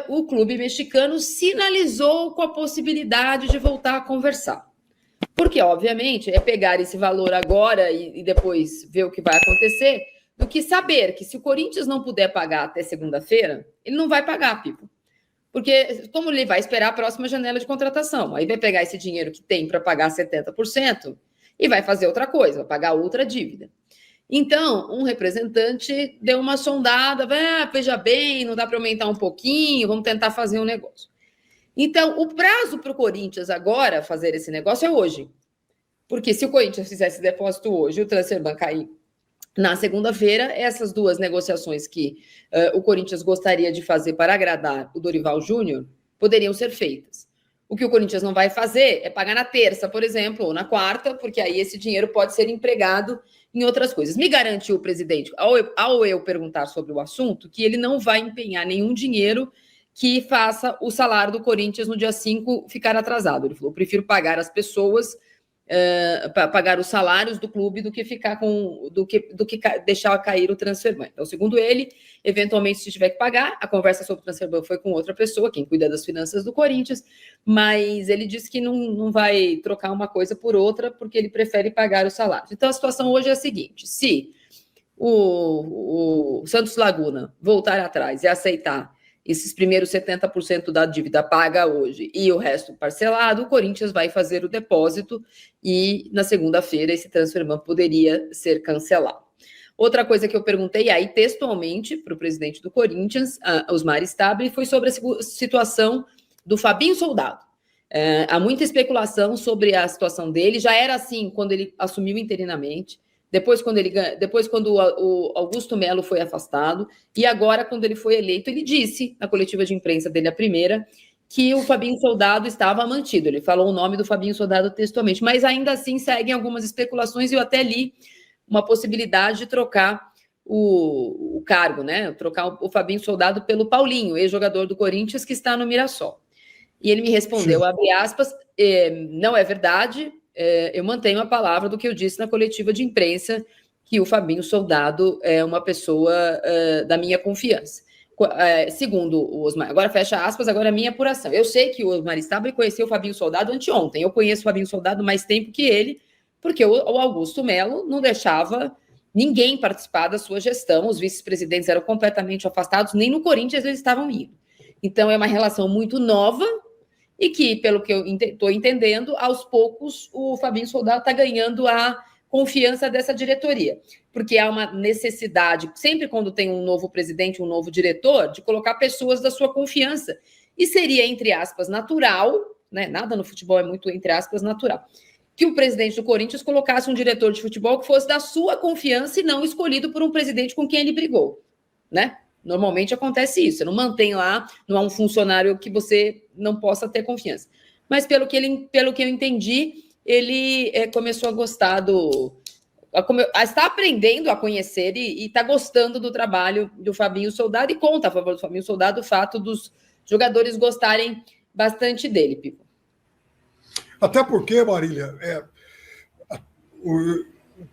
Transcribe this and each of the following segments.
o clube mexicano sinalizou com a possibilidade de voltar a conversar. Porque, obviamente, é pegar esse valor agora e depois ver o que vai acontecer, do que saber que se o Corinthians não puder pagar até segunda-feira, ele não vai pagar, Pipo. Porque como ele vai esperar a próxima janela de contratação? Aí vai pegar esse dinheiro que tem para pagar 70% e vai fazer outra coisa, vai pagar outra dívida. Então, um representante deu uma sondada, veja bem, não dá para aumentar um pouquinho, vamos tentar fazer um negócio. Então, o prazo para o Corinthians agora fazer esse negócio é hoje. Porque se o Corinthians fizesse depósito hoje, o Transferban cair na segunda-feira, essas duas negociações que o Corinthians gostaria de fazer para agradar o Dorival Júnior poderiam ser feitas. O que o Corinthians não vai fazer é pagar na terça, por exemplo, ou na quarta, porque aí esse dinheiro pode ser empregado em outras coisas. Me garantiu o presidente, ao eu perguntar sobre o assunto, que ele não vai empenhar nenhum dinheiro que faça o salário do Corinthians no dia 5 ficar atrasado. Ele falou, prefiro pagar as pessoas, pagar os salários do clube do que ficar do que deixar cair o Transferban. Então, segundo ele, eventualmente, se tiver que pagar, a conversa sobre o Transferban foi com outra pessoa, quem cuida das finanças do Corinthians, mas ele disse que não vai trocar uma coisa por outra, porque ele prefere pagar os salários. Então, a situação hoje é a seguinte, se o Santos Laguna voltar atrás e aceitar esses primeiros 70% da dívida paga hoje e o resto parcelado, o Corinthians vai fazer o depósito e na segunda-feira esse Transferban poderia ser cancelado. Outra coisa que eu perguntei aí textualmente para o presidente do Corinthians, Osmar Stabile, foi sobre a situação do Fabinho Soldado. Há muita especulação sobre a situação dele, já era assim quando ele assumiu interinamente, depois quando o Augusto Melo foi afastado, e agora, quando ele foi eleito, ele disse, na coletiva de imprensa dele, a primeira, que o Fabinho Soldado estava mantido. Ele falou o nome do Fabinho Soldado textualmente, mas ainda assim seguem algumas especulações, e eu até li uma possibilidade de trocar o cargo, né? Trocar o Fabinho Soldado pelo Paulinho, ex-jogador do Corinthians, que está no Mirassol. E ele me respondeu, abre aspas, não é verdade, eu mantenho a palavra do que eu disse na coletiva de imprensa, que o Fabinho Soldado é uma pessoa da minha confiança. Segundo o Osmar, agora fecha aspas, agora é minha apuração. Eu sei que o Osmar Stabile conheceu o Fabinho Soldado anteontem, eu conheço o Fabinho Soldado mais tempo que ele, porque o Augusto Melo não deixava ninguém participar da sua gestão, os vice-presidentes eram completamente afastados, nem no Corinthians eles estavam indo. Então, é uma relação muito nova, e que, pelo que eu estou entendendo, aos poucos o Fabinho Soldado está ganhando a confiança dessa diretoria, porque há uma necessidade, sempre quando tem um novo presidente, um novo diretor, de colocar pessoas da sua confiança, e seria, entre aspas, natural, né? Nada no futebol é muito, entre aspas, natural, que o presidente do Corinthians colocasse um diretor de futebol que fosse da sua confiança e não escolhido por um presidente com quem ele brigou, né? Normalmente acontece isso, você não mantém lá, não há um funcionário que você não possa ter confiança. Mas pelo que eu entendi, ele começou a gostar está aprendendo a conhecer e está gostando do trabalho do Fabinho Soldado, e conta a favor do Fabinho Soldado o fato dos jogadores gostarem bastante dele, Pipo. Até porque, Marília,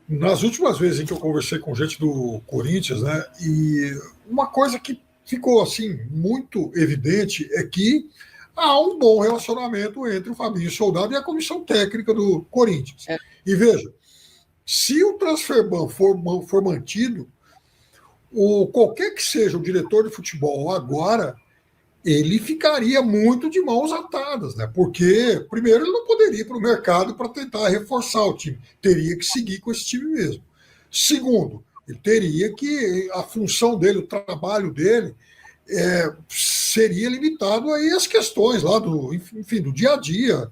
nas últimas vezes em que eu conversei com gente do Corinthians, né, e uma coisa que ficou assim muito evidente é que há um bom relacionamento entre o Fabinho Soldado e a comissão técnica do Corinthians. E veja, se o Transferban for mantido, qualquer que seja o diretor de futebol agora, ele ficaria muito de mãos atadas, né? Porque, primeiro, ele não poderia ir para o mercado para tentar reforçar o time, teria que seguir com esse time mesmo. Segundo, ele teria que, a função dele, o trabalho dele, seria limitado aí às questões lá do dia a dia,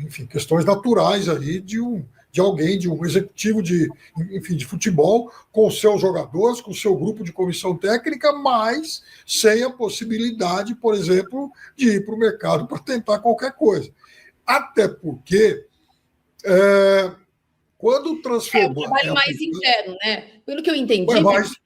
enfim, questões naturais aí de alguém, de um executivo de futebol, com seus jogadores, com seu grupo de comissão técnica, mas sem a possibilidade, por exemplo, de ir para o mercado para tentar qualquer coisa. Até porque quando o Transferban... É um trabalho mais interno, né? Pelo que eu entendi...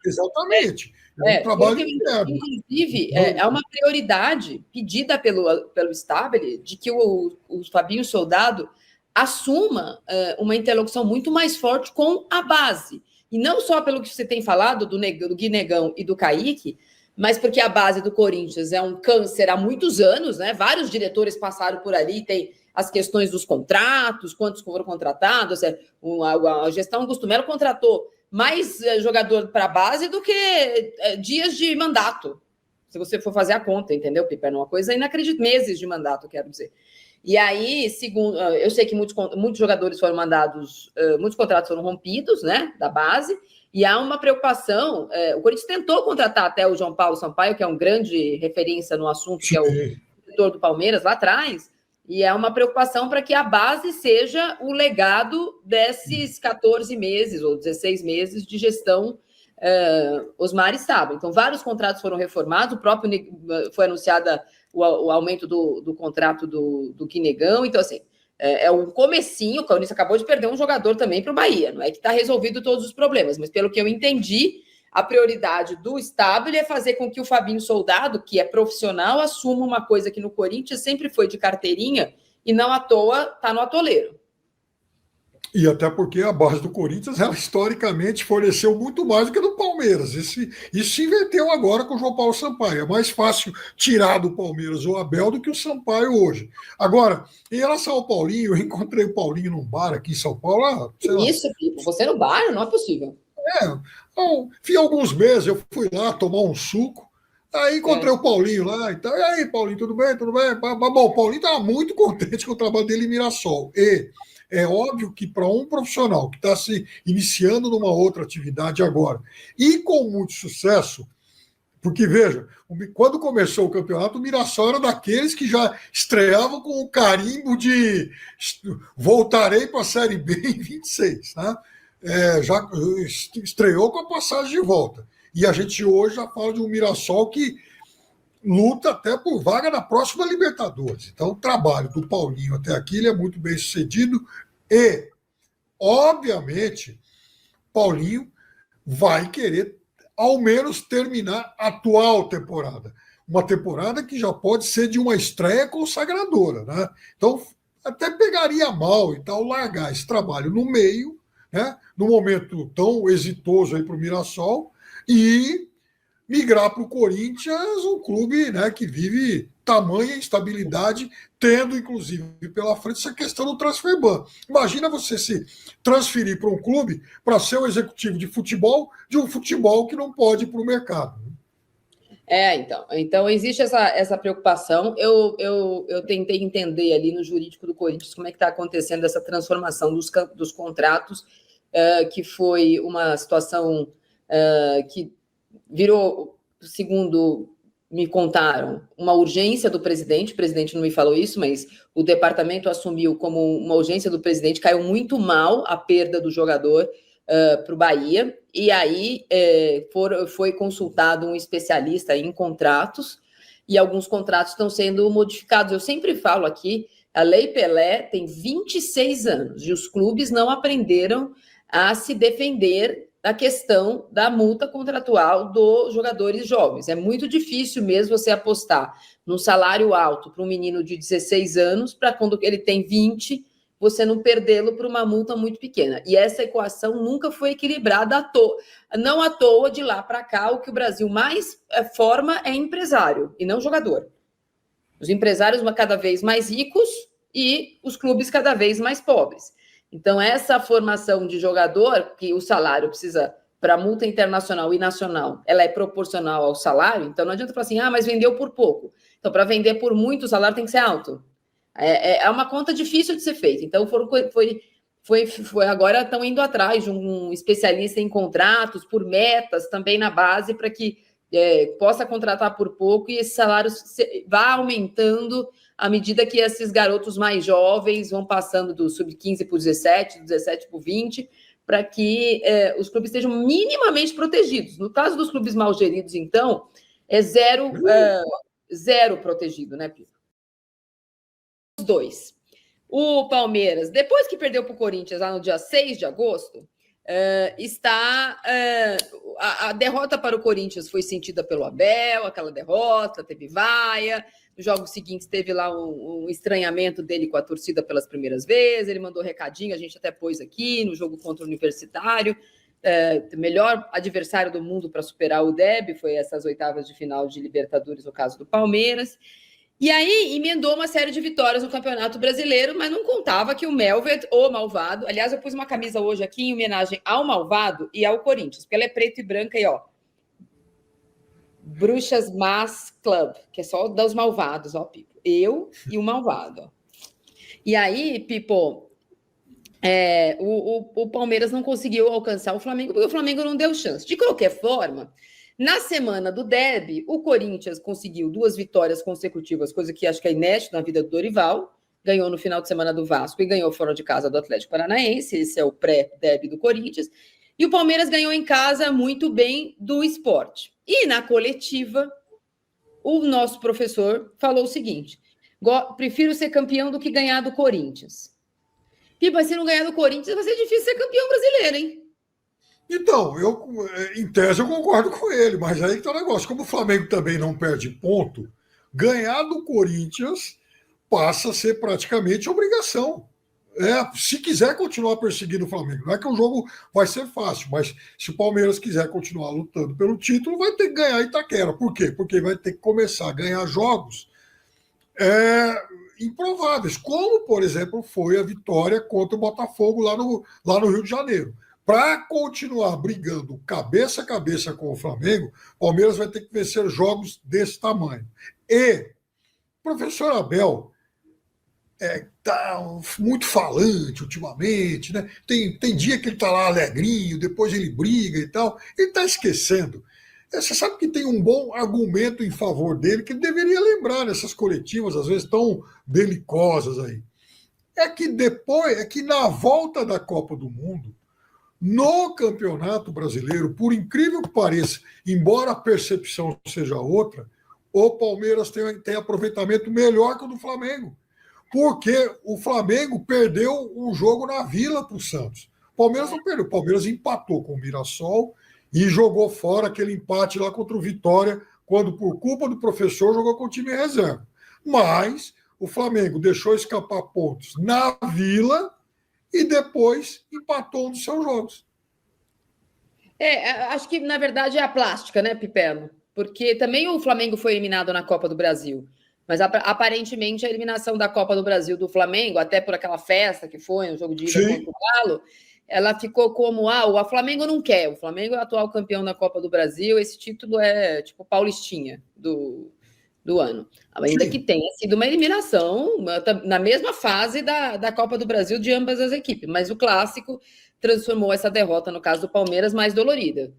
Exatamente. É um trabalho interno. Inclusive, há uma prioridade pedida pelo Stabile de que o Fabinho Soldado assuma uma interlocução muito mais forte com a base. E não só pelo que você tem falado do Gui Negão e do Kaique, mas porque a base do Corinthians é um câncer há muitos anos, né? Vários diretores passaram por ali, tem as questões dos contratos, quantos foram contratados. A gestão Augusto Melo contratou mais jogador para a base do que dias de mandato, se você for fazer a conta, entendeu, Piper? Uma coisa inacreditável, meses de mandato, quero dizer. E aí, segundo, eu sei que muitos jogadores foram mandados, muitos contratos foram rompidos, né, da base, e há uma preocupação. O Corinthians tentou contratar até o João Paulo Sampaio, que é um grande referência no assunto, que é o diretor do Palmeiras lá atrás, e é uma preocupação para que a base seja o legado desses 14 meses ou 16 meses de gestão Osmar estava. Então, vários contratos foram reformados, o próprio foi anunciada o aumento do contrato do Quinegão. Então, assim, é um comecinho. O Corinthians acabou de perder um jogador também para o Bahia. Não é que está resolvido todos os problemas, mas pelo que eu entendi, a prioridade do Stabile é fazer com que o Fabinho Soldado, que é profissional, assuma uma coisa que no Corinthians sempre foi de carteirinha e não à toa está no atoleiro. E até porque a base do Corinthians, ela historicamente forneceu muito mais do que do Palmeiras. Isso se inverteu agora com o João Paulo Sampaio. É mais fácil tirar do Palmeiras o Abel do que o Sampaio hoje. Agora, em relação ao Paulinho, eu encontrei o Paulinho num bar aqui em São Paulo. Isso, Pipo, você no bar? Não é possível. Então, fui alguns meses, eu fui lá tomar um suco, aí encontrei o Paulinho lá e tal. E aí, Paulinho, tudo bem? Tudo bem? Bom, o Paulinho estava muito contente com o trabalho dele em Mirassol. E é óbvio que para um profissional que está se iniciando numa outra atividade agora e com muito sucesso, porque, veja, quando começou o campeonato, o Mirassol era daqueles que já estreavam com o carimbo de voltarei para a Série B em 26, né? Já estreou com a passagem de volta. E a gente hoje já fala de um Mirassol que luta até por vaga na próxima Libertadores. Então, o trabalho do Paulinho até aqui ele é muito bem sucedido e, obviamente, Paulinho vai querer ao menos terminar a atual temporada. Uma temporada que já pode ser de uma estreia consagradora, né? Então, até pegaria mal e tal largar esse trabalho no meio, né, num momento tão exitoso aí para o Mirassol, e migrar para o Corinthians, um clube, né, que vive tamanha instabilidade, tendo, inclusive, pela frente essa questão do transfer ban. Imagina você se transferir para um clube para ser o executivo de um futebol que não pode ir para o mercado. Então existe essa preocupação. Eu tentei entender ali no jurídico do Corinthians como é que está acontecendo essa transformação dos contratos, que foi uma situação que virou, segundo me contaram, uma urgência do presidente. O presidente não me falou isso, mas o departamento assumiu como uma urgência do presidente. Caiu muito mal a perda do jogador para o Bahia, e aí foi consultado um especialista em contratos, e alguns contratos estão sendo modificados. Eu sempre falo aqui, a Lei Pelé tem 26 anos, e os clubes não aprenderam a se defender da questão da multa contratual dos jogadores jovens. É muito difícil mesmo você apostar num salário alto para um menino de 16 anos, para quando ele tem 20, você não perdê-lo por uma multa muito pequena. E essa equação nunca foi equilibrada à toa. Não à toa, de lá para cá, o que o Brasil mais forma é empresário, e não jogador. Os empresários cada vez mais ricos e os clubes cada vez mais pobres. Então, essa formação de jogador, que o salário precisa, para multa internacional e nacional, ela é proporcional ao salário. Então, não adianta falar assim, mas vendeu por pouco. Então, para vender por muito, o salário tem que ser alto. É uma conta difícil de ser feita. Então, agora estão indo atrás de um especialista em contratos, por metas, também na base, para que possa contratar por pouco e esse salário vá aumentando à medida que esses garotos mais jovens vão passando do sub-15 para o 17, do 17 para o 20, para que os clubes estejam minimamente protegidos. No caso dos clubes mal geridos, então, é zero protegido, né, Pedro? Os dois. O Palmeiras, depois que perdeu para o Corinthians lá no dia 6 de agosto, a derrota para o Corinthians foi sentida pelo Abel, aquela derrota, teve vaia. Nos jogos seguintes teve lá um estranhamento dele com a torcida pelas primeiras vezes, ele mandou recadinho, a gente até pôs aqui no jogo contra o Universitário, melhor adversário do mundo para superar o Derby, foi essas oitavas de final de Libertadores, no caso do Palmeiras. E aí emendou uma série de vitórias no Campeonato Brasileiro, mas não contava que o Melved, o malvado... Aliás, eu pus uma camisa hoje aqui em homenagem ao malvado e ao Corinthians, porque ela é preta e branca e, ó, Bruxas Más Club, que é só dos malvados, ó, Pipo. Eu e o malvado, ó. E aí, Pipo, o Palmeiras não conseguiu alcançar o Flamengo, porque o Flamengo não deu chance. De qualquer forma, na semana do derby, o Corinthians conseguiu 2 vitórias consecutivas, coisa que acho que é inédito na vida do Dorival. Ganhou no final de semana do Vasco e ganhou fora de casa do Atlético Paranaense. Esse é o pré-derby do Corinthians. E o Palmeiras ganhou em casa muito bem do Sport. E na coletiva, o nosso professor falou o seguinte: prefiro ser campeão do que ganhar do Corinthians. Pipa, se não ganhar do Corinthians, vai ser difícil ser campeão brasileiro, hein? Então, em tese eu concordo com ele, mas aí que tá o negócio. Como o Flamengo também não perde ponto, ganhar do Corinthians passa a ser praticamente obrigação. Se quiser continuar perseguindo o Flamengo, não é que o jogo vai ser fácil, mas se o Palmeiras quiser continuar lutando pelo título, vai ter que ganhar Itaquera. Por quê? Porque vai ter que começar a ganhar jogos improváveis, como, por exemplo, foi a vitória contra o Botafogo lá no Rio de Janeiro. Para continuar brigando cabeça a cabeça com o Flamengo, o Palmeiras vai ter que vencer jogos desse tamanho. E o professor Abel está muito falante ultimamente, né? Tem dia que ele está lá alegrinho, depois ele briga e tal. Ele está esquecendo. Você sabe que tem um bom argumento em favor dele que ele deveria lembrar nessas coletivas, às vezes tão belicosas aí. É que na volta da Copa do Mundo, no Campeonato Brasileiro, por incrível que pareça, embora a percepção seja outra, o Palmeiras tem aproveitamento melhor que o do Flamengo. Porque o Flamengo perdeu um jogo na Vila para o Santos. O Palmeiras não perdeu. O Palmeiras empatou com o Mirassol e jogou fora aquele empate lá contra o Vitória, quando, por culpa do professor, jogou com o time reserva. Mas o Flamengo deixou escapar pontos na Vila e depois empatou um dos seus jogos. Acho que, na verdade, é a plástica, né, Pipeno? Porque também o Flamengo foi eliminado na Copa do Brasil. Mas, aparentemente, a eliminação da Copa do Brasil do Flamengo, até por aquela festa que foi, um jogo de ida contra o Galo, ela ficou como, o Flamengo não quer. O Flamengo é o atual campeão da Copa do Brasil, esse título é tipo paulistinha do ano. Ainda que tenha sido uma eliminação na mesma fase da Copa do Brasil de ambas as equipes. Mas o clássico transformou essa derrota, no caso do Palmeiras, mais dolorida.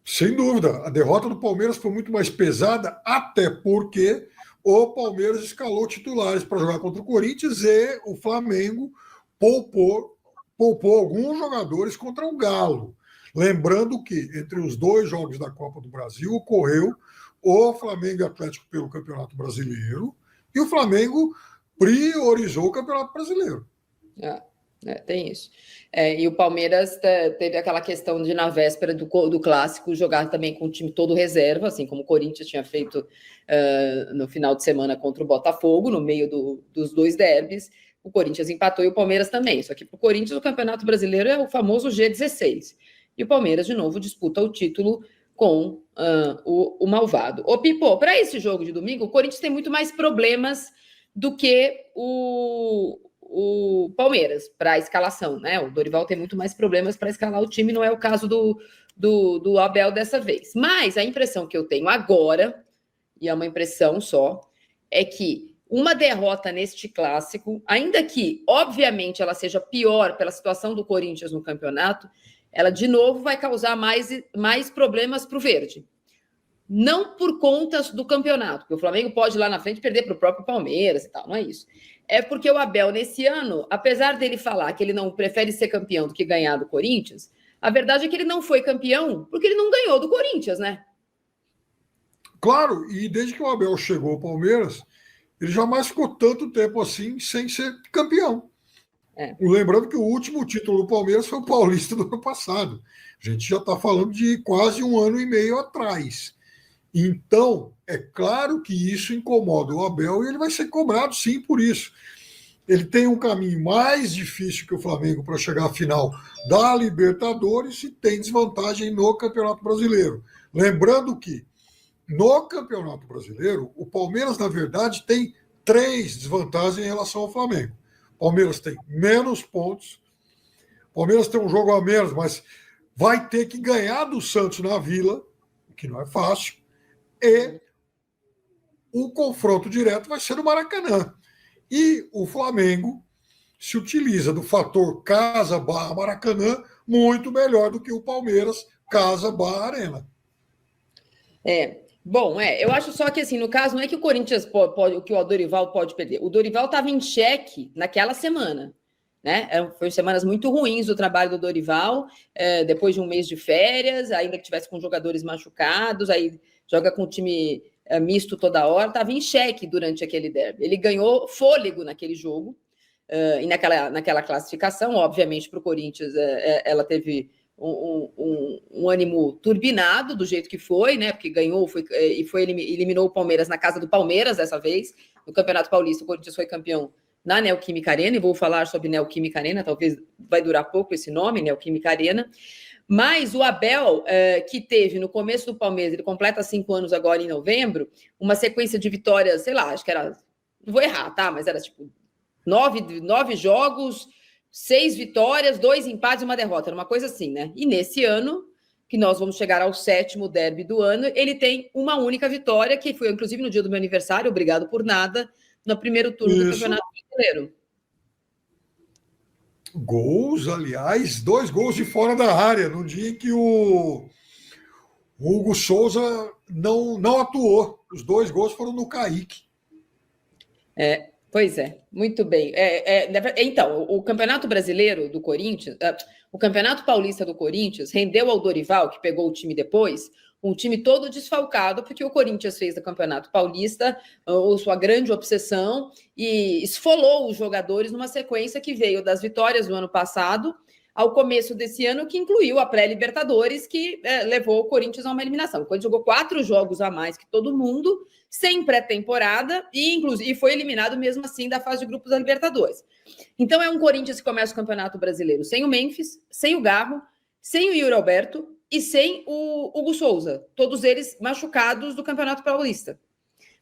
Sem dúvida. A derrota do Palmeiras foi muito mais pesada, até porque o Palmeiras escalou titulares para jogar contra o Corinthians e o Flamengo poupou alguns jogadores contra o Galo. Lembrando que entre os 2 jogos da Copa do Brasil ocorreu o Flamengo e Atlético pelo Campeonato Brasileiro e o Flamengo priorizou o Campeonato Brasileiro. Tem isso. E o Palmeiras teve aquela questão de, na véspera do clássico, jogar também com o time todo reserva, assim como o Corinthians tinha feito no final de semana contra o Botafogo, no meio dos 2 derbys. O Corinthians empatou e o Palmeiras também. Só que para o Corinthians o Campeonato Brasileiro é o famoso G16. E o Palmeiras, de novo, disputa o título com o malvado. Ô, Pipo, para esse jogo de domingo, o Corinthians tem muito mais problemas do que o Palmeiras para a escalação, né? O Dorival tem muito mais problemas para escalar o time, não é o caso do Abel dessa vez. Mas a impressão que eu tenho agora, e é uma impressão só, é que uma derrota neste clássico, ainda que, obviamente, ela seja pior pela situação do Corinthians no campeonato, ela, de novo, vai causar mais problemas para o Verde. Não por conta do campeonato, porque o Flamengo pode, lá na frente, perder para o próprio Palmeiras e tal, não é isso. É porque o Abel, nesse ano, apesar dele falar que ele não prefere ser campeão do que ganhar do Corinthians, a verdade é que ele não foi campeão porque ele não ganhou do Corinthians, né? Claro, e desde que o Abel chegou ao Palmeiras, ele jamais ficou tanto tempo assim sem ser campeão. Lembrando que o último título do Palmeiras foi o Paulista do ano passado. A gente já está falando de quase 1 ano e meio atrás. Então, é claro que isso incomoda o Abel e ele vai ser cobrado, sim, por isso. ele tem um caminho mais difícil que o Flamengo para chegar à final da Libertadores e tem desvantagem no Campeonato Brasileiro. Lembrando que no Campeonato Brasileiro, o Palmeiras, na verdade, tem 3 desvantagens em relação ao Flamengo. O Palmeiras tem menos pontos, o Palmeiras tem um jogo a menos, mas vai ter que ganhar do Santos na Vila, o que não é fácil, e o confronto direto vai ser no Maracanã. E o Flamengo se utiliza do fator casa/Maracanã muito melhor do que o Palmeiras casa/Arena. Bom, eu acho só que, assim, no caso, não é que o Corinthians pode, que o Dorival pode perder. O Dorival estava em xeque naquela semana, né? Foram semanas muito ruins do trabalho do Dorival, depois de um mês de férias, ainda que tivesse com jogadores machucados, aí joga com o time misto toda hora, estava em xeque durante aquele derby. Ele ganhou fôlego naquele jogo, e naquela classificação, obviamente, para o Corinthians, ela teve um ânimo turbinado do jeito que foi, né? Porque ganhou eliminou o Palmeiras na casa do Palmeiras dessa vez. No Campeonato Paulista, o Corinthians foi campeão na Neoquímica Arena, e vou falar sobre Neoquímica Arena, talvez vai durar pouco esse nome, Neoquímica Arena. Mas o Abel, que teve no começo do Palmeiras, ele completa 5 anos agora em novembro, uma sequência de vitórias, sei lá, acho que era, não vou errar, tá? Mas era tipo 9 jogos, 6 vitórias, 2 empates e uma derrota, era uma coisa assim, né? E nesse ano, que nós vamos chegar ao 7º derby do ano, ele tem uma única vitória, que foi inclusive no dia do meu aniversário, obrigado por nada, no primeiro turno do Campeonato Brasileiro. Gols, aliás, 2 gols de fora da área, no dia em que o Hugo Souza não atuou. Os 2 gols foram no Kaique. Pois é, muito bem. Então, o Campeonato Brasileiro do Corinthians, o Campeonato Paulista do Corinthians rendeu ao Dorival, que pegou o time depois, um time todo desfalcado, porque o Corinthians fez do Campeonato Paulista sua grande obsessão e esfolou os jogadores numa sequência que veio das vitórias do ano passado ao começo desse ano, que incluiu a pré-Libertadores, que levou o Corinthians a uma eliminação. O Corinthians jogou 4 jogos a mais que todo mundo, sem pré-temporada, e foi eliminado mesmo assim da fase de grupos da Libertadores. Então é um Corinthians que começa o Campeonato Brasileiro sem o Memphis, sem o Garro, sem o Yuri Alberto e sem o Hugo Souza, todos eles machucados do Campeonato Paulista.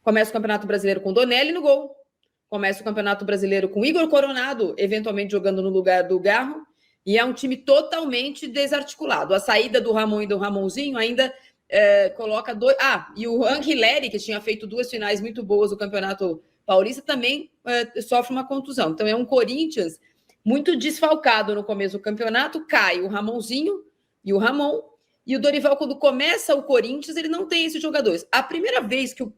Começa o Campeonato Brasileiro com Donelli no gol, começa o Campeonato Brasileiro com Igor Coronado, eventualmente jogando no lugar do Garro, e é um time totalmente desarticulado. A saída do Ramon e do Ramonzinho ainda coloca 2... e o Anguilleri, que tinha feito 2 finais muito boas do Campeonato Paulista, também sofre uma contusão. Então é um Corinthians muito desfalcado no começo do campeonato, cai o Ramonzinho e o Ramon, e o Dorival, quando começa o Corinthians, ele não tem esses jogadores. A primeira vez que o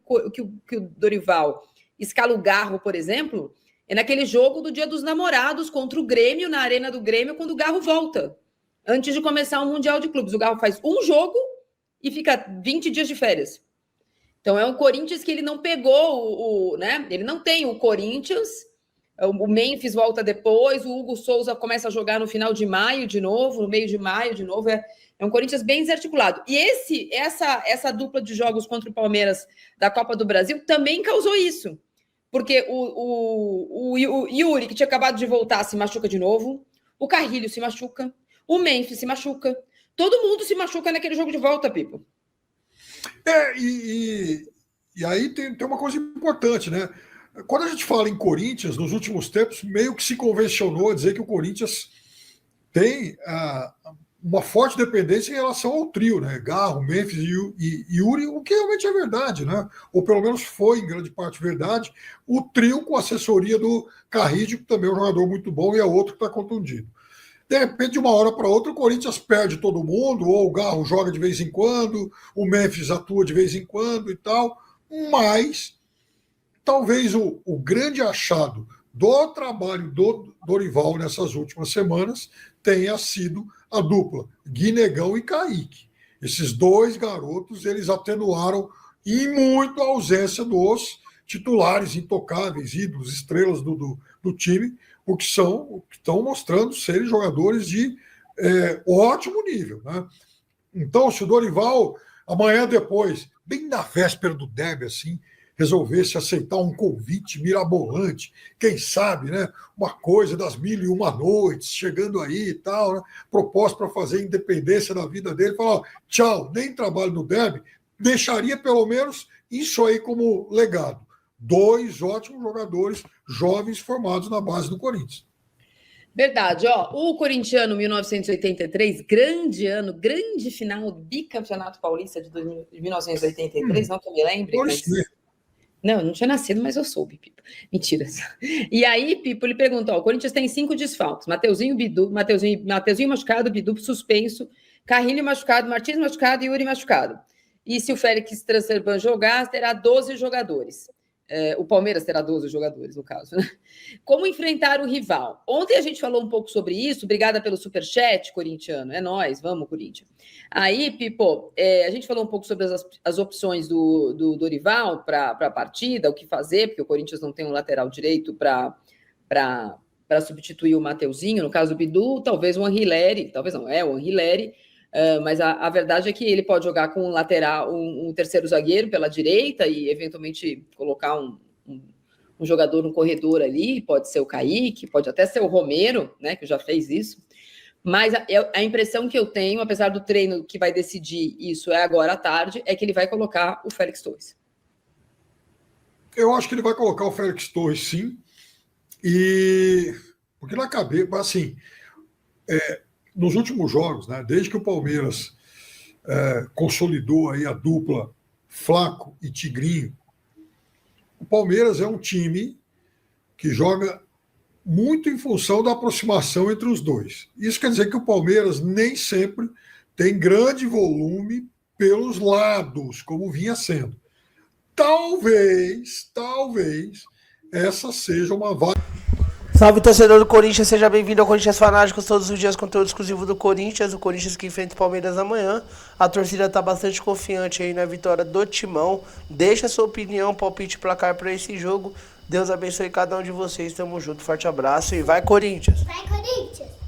Dorival escala o Garro, por exemplo, é naquele jogo do Dia dos Namorados contra o Grêmio, na Arena do Grêmio, quando o Garro volta, antes de começar o Mundial de Clubes. O Garro faz um jogo e fica 20 dias de férias. Então é um Corinthians que ele não pegou né? Ele não tem o Corinthians, o Memphis volta depois, o Hugo Souza começa a jogar no final de maio de novo, no meio de maio de novo. É um Corinthians bem desarticulado. E essa dupla de jogos contra o Palmeiras da Copa do Brasil também causou isso. Porque o Yuri, que tinha acabado de voltar, se machuca de novo. O Carrilho se machuca. O Memphis se machuca. Todo mundo se machuca naquele jogo de volta, Pipo. E aí tem uma coisa importante, né? Quando a gente fala em Corinthians, nos últimos tempos, meio que se convencionou a dizer que o Corinthians tem uma forte dependência em relação ao trio, né? Garro, Memphis e Yuri, o que realmente é verdade, né? Ou pelo menos foi em grande parte verdade. O trio com assessoria do Carrillo, que também é um jogador muito bom, e é outro que está contundido. De repente, de uma hora para outra, o Corinthians perde todo mundo, ou o Garro joga de vez em quando, o Memphis atua de vez em quando e tal, mas talvez o grande achado do trabalho do Dorival nessas últimas semanas tenha sido a dupla Guinegão e Kaique. Esses 2 garotos, eles atenuaram em muito a ausência dos titulares intocáveis, ídolos, estrelas do time, o que estão mostrando serem jogadores de ótimo nível, né? Então, se o Dorival, amanhã depois, bem na véspera do derby, assim, resolvesse aceitar um convite mirabolante, quem sabe, né? Uma coisa das 1001 noites, chegando aí e tal, né? Proposta para fazer independência da vida dele, falar, tchau, nem trabalho no derby, deixaria pelo menos isso aí como legado. 2 ótimos jogadores jovens formados na base do Corinthians. Verdade, ó, o corintiano 1983, grande ano, grande final do bicampeonato paulista de 1983, não que eu me lembre, mas... Não, eu não tinha nascido, mas eu soube, Pipo. Mentiras. E aí, Pipo, ele perguntou, ó, o Corinthians tem 5 desfalques, Mateuzinho machucado, Bidu suspenso, Carrilho machucado, Martins machucado e Yuri machucado. E se o Félix Transerban jogar, terá 12 jogadores. O Palmeiras terá 12 jogadores, no caso, né? Como enfrentar o rival? Ontem a gente falou um pouco sobre isso, obrigada pelo superchat, corintiano, é nóis, vamos, Corinthians. Aí, Pipo, a gente falou um pouco sobre as opções do Dorival para a partida, o que fazer, porque o Corinthians não tem um lateral direito para substituir o Mateuzinho, no caso do Bidu, talvez o Anrileri, talvez não, o Anrileri, mas a verdade é que ele pode jogar com um lateral, um terceiro zagueiro pela direita e eventualmente colocar um jogador no corredor ali, pode ser o Kaique, pode até ser o Romero, né, que já fez isso. Mas a impressão que eu tenho, apesar do treino que vai decidir isso agora à tarde, é que ele vai colocar o Félix Torres. Eu acho que ele vai colocar o Félix Torres, sim. E porque na cabeça, assim, nos últimos jogos, né, desde que o Palmeiras consolidou aí a dupla Flaco e Tigrinho, o Palmeiras é um time que joga muito em função da aproximação entre os dois. Isso quer dizer que o Palmeiras nem sempre tem grande volume pelos lados, como vinha sendo. Talvez essa seja uma vaga. Salve, torcedor do Corinthians, seja bem-vindo ao Corinthians Fanáticos, todos os dias conteúdo exclusivo do Corinthians, o Corinthians que enfrenta o Palmeiras amanhã. A torcida está bastante confiante aí na vitória do Timão. Deixa a sua opinião, palpite, placar para esse jogo. Deus abençoe cada um de vocês, tamo junto, forte abraço e vai Corinthians! Vai Corinthians!